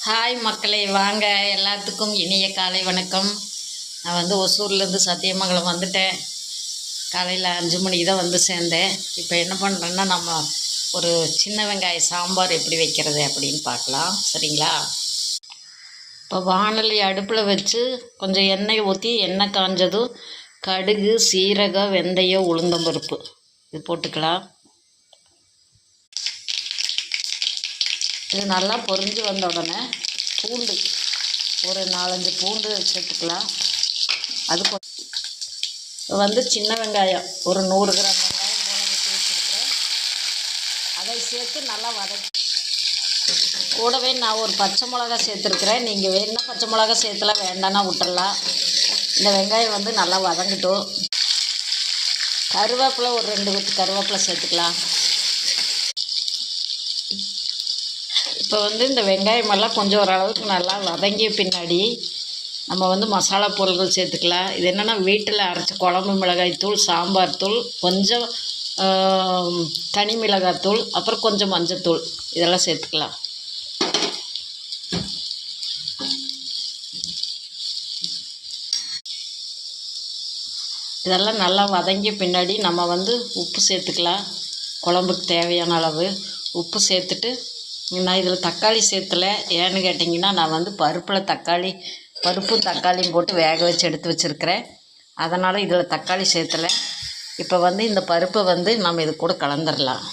Hi மக்களே, வாங்க. எல்லாத்துக்கும் இனிய காலை வணக்கம். நான் வந்து ஒசூர்லேருந்து சத்தியமங்கலம் வந்துட்டேன். காலையில் 5 மணிக்கு தான் வந்து சேர்ந்தேன். இப்போ என்ன பண்ணுறேன்னா, நம்ம ஒரு சின்ன வெங்காய சாம்பார் எப்படி வைக்கிறது அப்படின்னு பார்க்கலாம். சரிங்களா? இப்போ வானொலி அடுப்பில் வச்சு கொஞ்சம் எண்ணெய் ஊற்றி, எண்ணெய் காஞ்சதும் கடுகு, சீரகம், வெந்தயம், உளுந்தம்பருப்பு இது போட்டுக்கலாம். இது நல்லா பொரிஞ்சு வந்த உடனே பூண்டு ஒரு 4-5 பூண்டு சேர்த்துக்கலாம். அது வந்து சின்ன வெங்காயம் ஒரு 100 கிராம் வெங்காயம் போல வெட்டி வச்சுருக்கிறேன். அதை சேர்த்து நல்லா வதக்கி, கூடவே நான் ஒரு பச்சை மிளகா சேர்த்துருக்குறேன். நீங்கள் வேணுன்னா பச்சை மிளகா சேர்த்துலாம், வேண்டான்னா விட்டுறலாம். இந்த வெங்காயம் வந்து நல்லா வதங்கட்டும். கருவேப்பிலை ஒரு 2 கொத்து கருவேப்பிலை சேர்த்துக்கலாம். இப்போ வந்து இந்த வெங்காயமெல்லாம் கொஞ்சம் ஓரளவுக்கு நல்லா வதங்கிய பின்னாடி நம்ம வந்து மசாலா பொருட்கள் சேர்த்துக்கலாம். இது என்னென்னா, வீட்டில் அரைச்ச குழம்பு மிளகாய்த்தூள், சாம்பார் தூள், கொஞ்சம் தனி மிளகாய்த்தூள், அப்புறம் கொஞ்சம் மஞ்சத்தூள், இதெல்லாம் சேர்த்துக்கலாம். இதெல்லாம் நல்லா வதங்கிய பின்னாடி நம்ம வந்து உப்பு சேர்த்துக்கலாம். குழம்புக்கு தேவையான அளவு உப்பு சேர்த்துட்டு, நான் இதில் தக்காளி சேர்த்தலை. ஏன்னு கேட்டிங்கன்னா, நான் வந்து பருப்பும் தக்காளியும் போட்டு வேக வச்சு எடுத்து வச்சுருக்கிறேன். அதனால் இதில் தக்காளி சேர்த்தலை. இப்போ வந்து இந்த பருப்பை வந்து நம்ம இது கூட கலந்துடலாம்.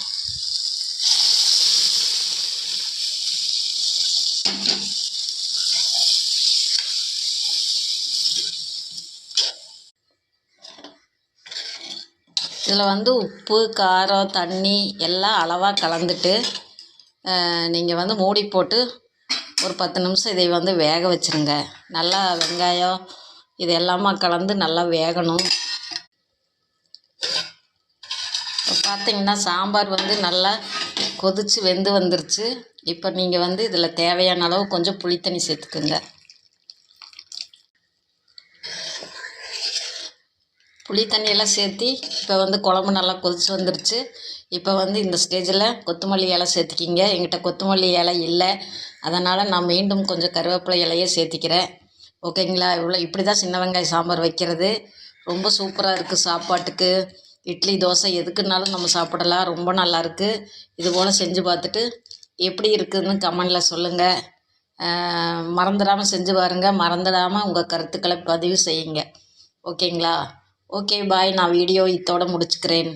இதில் வந்து உப்பு, காரம், தண்ணி எல்லாம் அளவாக கலந்துட்டு நீங்கள் வந்து மூடி போட்டு ஒரு 10 நிமிஷம் இதை வந்து வேக வச்சுருங்க. நல்லா வெங்காயம் இது எல்லாமே கலந்து நல்லா வேகணும். இப்போ பார்த்திங்கன்னா சாம்பார் வந்து நல்லா கொதித்து வெந்து வந்துருச்சு. இப்போ நீங்கள் வந்து இதில் தேவையான அளவு கொஞ்சம் புளித்தண்ணி சேர்த்துக்குங்க. புளி தண்ணியெல்லாம் சேர்த்தி இப்போ வந்து குழம்பு நல்லா கொதிச்சு வந்துருச்சு. இப்போ வந்து இந்த ஸ்டேஜில் கொத்தமல்லி இலை சேர்த்திக்கிங்க. என்கிட்ட கொத்தமல்லி இலை இல்லை, அதனால் நான் மீண்டும் கொஞ்சம் கருவேப்பிலை இலையே சேர்த்திக்கிறேன். ஓகேங்களா? இப்படி தான் சின்ன வெங்காய சாம்பார் வைக்கிறது. ரொம்ப சூப்பராக இருக்குது. சாப்பாட்டுக்கு, இட்லி, தோசை எதுக்குன்னாலும் நம்ம சாப்பிடலாம். ரொம்ப நல்லாயிருக்கு. இது போல் செஞ்சு பார்த்துட்டு எப்படி இருக்குதுன்னு கமெண்டில் சொல்லுங்கள். மறந்துடாமல் செஞ்சு பாருங்கள். மறந்துடாமல் உங்கள் கருத்துக்களை பதிவு செய்யுங்க. ஓகேங்களா? ஓகே, பாய். நான் வீடியோ இதோட முடிச்சுக்கிறேன்.